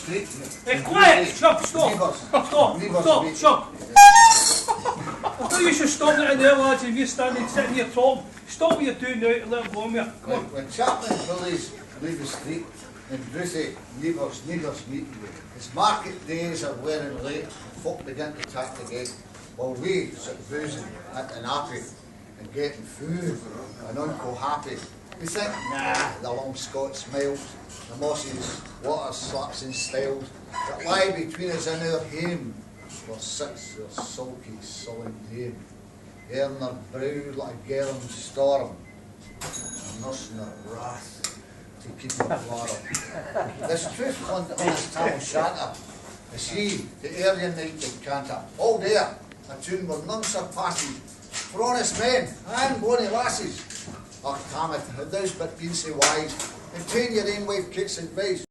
Street. Quiet! Shug, stop! Stop! Shug! I thought you should stop it in there, lads, if you're sitting here talking. Stop what you're doing now and let him go on here. Come on. When Chaplain Billy's leave the street and Brucey neighbours meet, it's market days are wearing late, folk begin to tack the gate, while we sit boozing at an happy and getting food and unco happy. We think, nah, the long Scot smiles, the mosses, water slaps and styles that lie between us and our hame, where sits their sulky, sullen dame, airing her brow like a gallon storm, and nursing her wrath to keep her quarrel. This truth on this town shanter, is she, the early night decanter. Oh there, a tune where none surpasses, for honest men and bonny lasses. Och, Tamith, had thou's but been so wise, and ta'en your ain wife Kate's advice.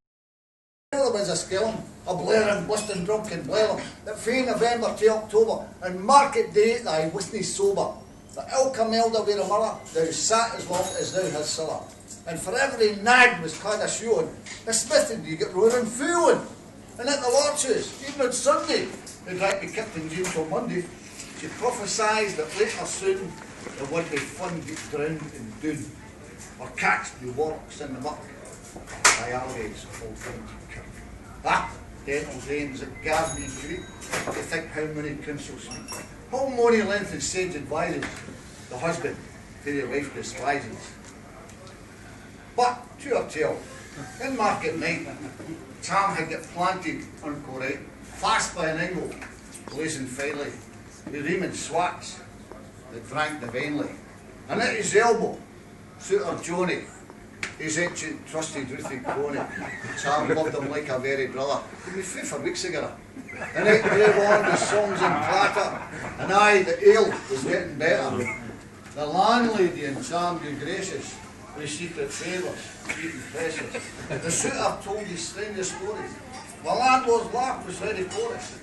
There was a skellum, a blaring, blusting, drunken blellum, that fae November to October, and market day thy wasn't sober. But ilka melder wi' a mother, thou sat as long as thou hast siller. And for every nag was clad a shoeing, the smithing you get roaring fooling. And at the Lord's house, even on Sunday, they'd like be kept in jail till Monday. She prophesied that later soon there would be fun get drowned in Doon, or cats be warks in the muck by alleys of old County Kirk. Ah, dental drains at Garden Creek, to think how many councils meet. How many length and sage advises the husband to the wife despises. But, to our tale, in market night, Tam had got planted, unco right, fast by an angle, blazing finely, with Raymond swats that drank divinely. And at his elbow, Suitor Johnny, his ancient trusted Ruthie Coney. Tam loved him like a very brother. He was free for weeks ago. And it grew on with songs and clatter, and aye, the ale was getting better. The landlady and Tam grew gracious, with secret favours, eating precious. The suitor told his strangest stories. The landlord's laugh was very chorus.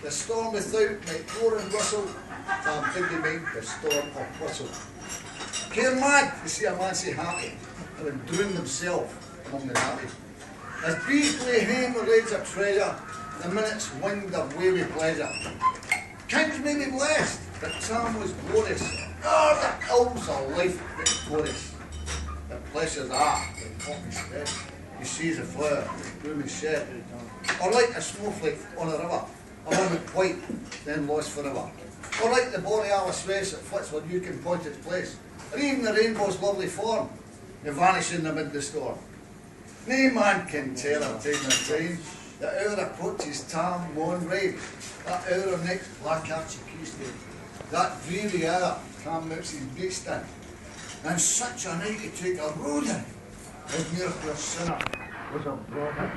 The storm without might roar and whistle, Tam did the mind the storm or whistle. Care mad to see a man so happy, and drown himself among the happy. As bees play hame the raids of treasure, the minutes winged their way with pleasure. Kings may be blessed, but Tam was glorious. Oh, the ills of life victorious. The pleasures are, like poppy spread. You seize a flower, bloom is shed. Or like a snowflake on a river, a moment white, then lost forever. Or like the borealis race that flits where you can point its place. Or even the rainbow's lovely form, they vanish in amid the storm. No man can tell a time of time. The hour approaches Tam won't rain. That hour of next black archy keystone. That dreary hour Tam mounts his beast in. And such a night to take a road in. As near to a sinner was a broad.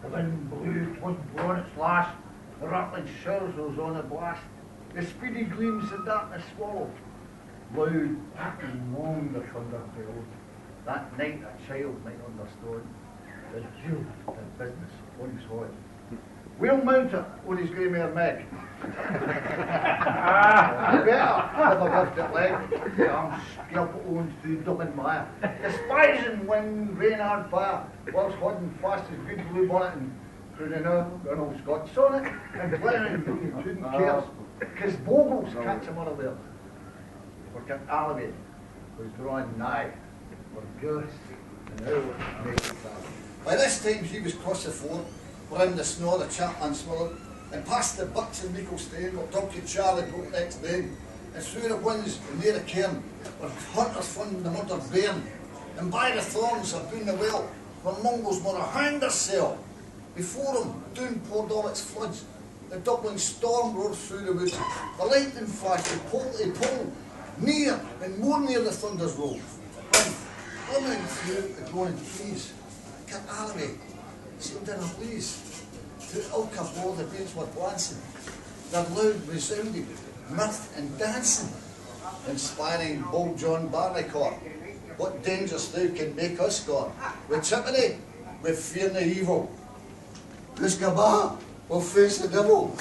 The wind blew, 'twas blown its lash. The rattling showers was on a blast. The speedy gleams the darkness swallowed. Loud and long the thunder bellowed. That night a child might understand the jewel and business on his head. We'll mount it on his grey mare Meg. Better if I left it leg. I'm skilful owns through Dublin mire. Despising wind, rain and fire, whilst holding fast his good blue bonnet and crooning out an old Scotch sonnet and glaring who couldn't care. Because Bogles catch him unaware. For Kit Allaby was drawing nigh. For Goose and now made it by this time he was across the ford, round the snow the Chaplain swallowed, and past the Bucks and Meikle where Donkey Charlie broke next day, and through the winds and near the cairn, where hunters found the murdered bairn, and by the thorns of Boon the Well, where Mongols more a hound cell. Before him, Doon poured all its floods, the Dublin storm roared through the woods, the lightning flashed from pole to pole, near and more near the thunder's roll, and glimmering through the glowing trees, Kit Allaby seemed in a blaze. Through ilka blow the beams were glancing, their loud resounding mirth and dancing, inspiring bold John Barleycorn. What dangers thou can make us scorn? With tippenny, with fear na evil. This gaba will face the devil.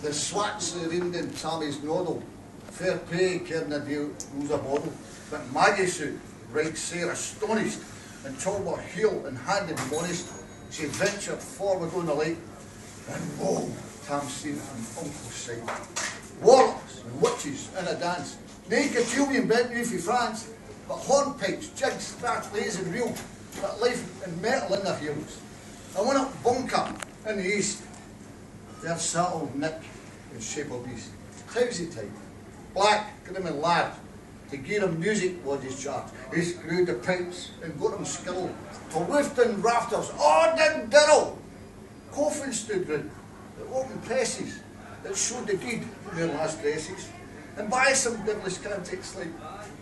The swats the rind in Tammy's noddle. Fair pay cairna deal rules a bottle. But Maggie suit, right sair astonished, and Talbot heel and hand admonished. she ventured forward on the lake, and whoa, Tam seen it from Uncle's side. Warlocks and witches in a dance, naked Julian bent new for France, but hornpipes, jigs, scratch, lays and reels, that life and metal in their heels. I went up bunker in the east, there sat old Nick in shape of beast, tousy type, black, grim and lad. To give him music was his charge. He screwed the pipes and got him skill. For lifting rafters, all did diddle. Coffins stood round, the open presses that showed the deed in their last dresses. And by some devilish cantics like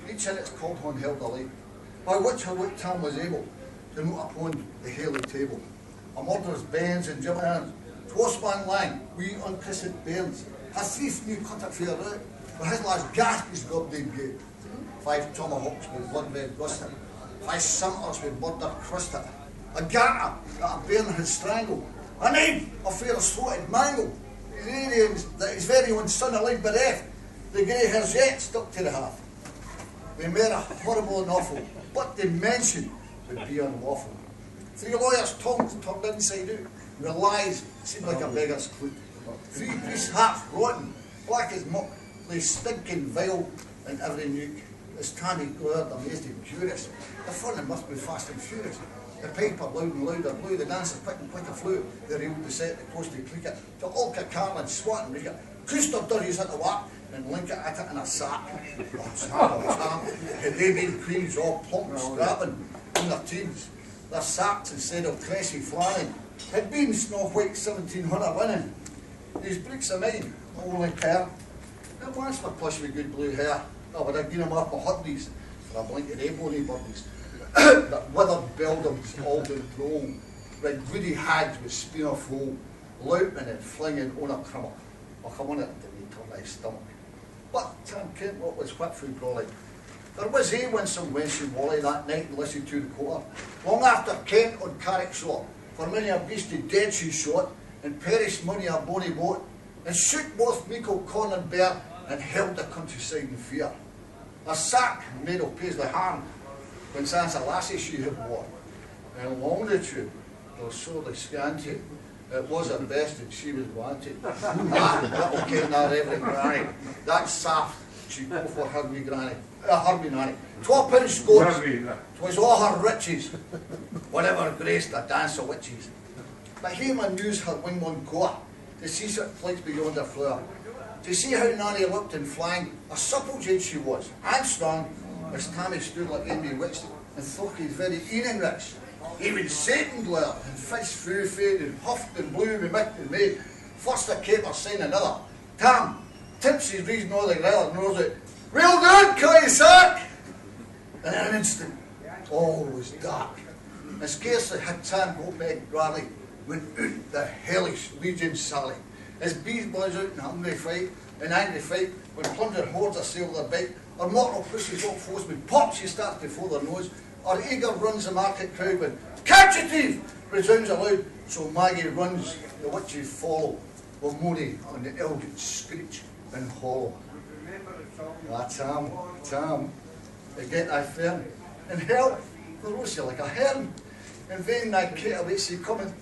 each in its called on held a light, by which her wit Tam was able to note upon the hairy table. A murderer's bairns and Jim Irons, twas-man lang, wee unchristened bairns. A thief knew cut it fair out, for his last gasp his goddamn gate. 5 tomahawks with blood red rusted, 5 scimitars with murder crusted, a garter that a bairn had strangled, a knife a fair throated mangle, his aliens that his very own son alive bereft, the grey hairs yet stuck to the half. They made a horrible and awful, but the mention would be unlawful. 3 lawyers' tongues turned inside out, their lies seemed like a beggar's clue. 3 priests' hats rotten, black as muck, lay stinking vile in every nook. As Tammy glared, amazed and curious, the fun must be fast and furious. The piper loud and louder blew, the dancer quick and quicker flew. The reel beset the coasty cricket, to Ulka, Carlin, Swat and Ricket. Custer durries at the whack, and link it at it in a sack. Oh, Tam, they made queens all plump and scrapping in their teens. Their sacks instead of cressy flanning had been snow white 1700 linen. These bricks of mine, all in pair, they once were plush with good blue hair. I would have given them off my hotties for a blanket ebony birdies. That withered beldams all down throw, red woody hags with spear of foe, louping and flinging on a crummock. Och, I wanted to be turn my stomach. But Tam Kent what was whipped through Crawley. There was he when some wench in Wally that night and listened to the quarter. Long after Kent on Carrick shore, for many a beastie dead she shot, and perished many a bonny boat, and shook both Meikle, Con and Bear, and held the countryside in fear. A sack made of paisley ham, when sans a lassie she had worn, and longitude, though sorely scanty, it was at best that she was wanted. That'll ken that every granny. That saft she'd go for her wee granny, her wee nanny. 12 pound scores, 'twas all her riches, whatever graced a dance of witches. But here man news her wing one core, to see such flights beyond her floor. To see how Nanny looked and flying, a supple jade she was, and strong, as Tammy stood like envy witched, and thought he's very eating rich. Even Satan glared, and fish flew fade, and huffed and blew with mick and made. First a caper, sign another. Tam, tips his reason all the growler, knows it. Well done, Cly Sack! In an instant, all was dark, and scarcely had Tam got back Raleigh, when out the hellish legion sally. As bees blaze out in hungry fight, in angry fight, when plundered hordes assail their bite, or mortal pushes up foes with pop she starts before their nose, or eager runs the market crowd when catch a thief resounds aloud, so Maggie runs, the witches follow, while Mooney on the eldritch screech and hollow. Ah, Tam, to get thy fern, and help, the rose you like a hern, in vain thy Kate awaits thee coming,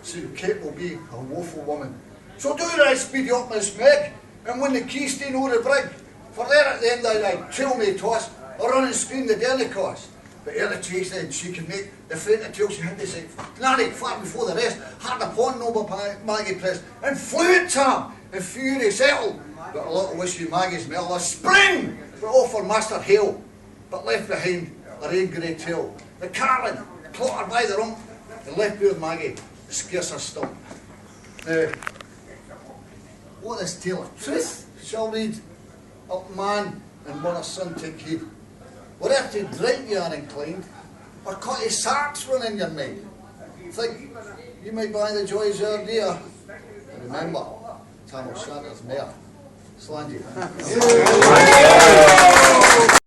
soon Kate will be a woeful woman. So do thy speedy up, Miss Meg, and when the key stain o'er the brig, for there at the end thy tail may toss, or run and scream the dearly cost. But ere the chase then she can make, the faint until she had to say, Nanny, far before the rest, hard upon noble Maggie pressed, and flew at Tam, in fury settled. But a little wishy Maggie's mel, a spring, but off her master hail, but left behind a rain grey tail. The Carlin, caught her by the rump, and left poor Maggie, scarce a stump. Now, what is tale of truth shall read, up man and mother son take heed. Whatever to drink you are inclined, or cut his sacks run in your mind. Think you may buy the joys are dear. And remember, Tam O'Shanter's mare, Slandy.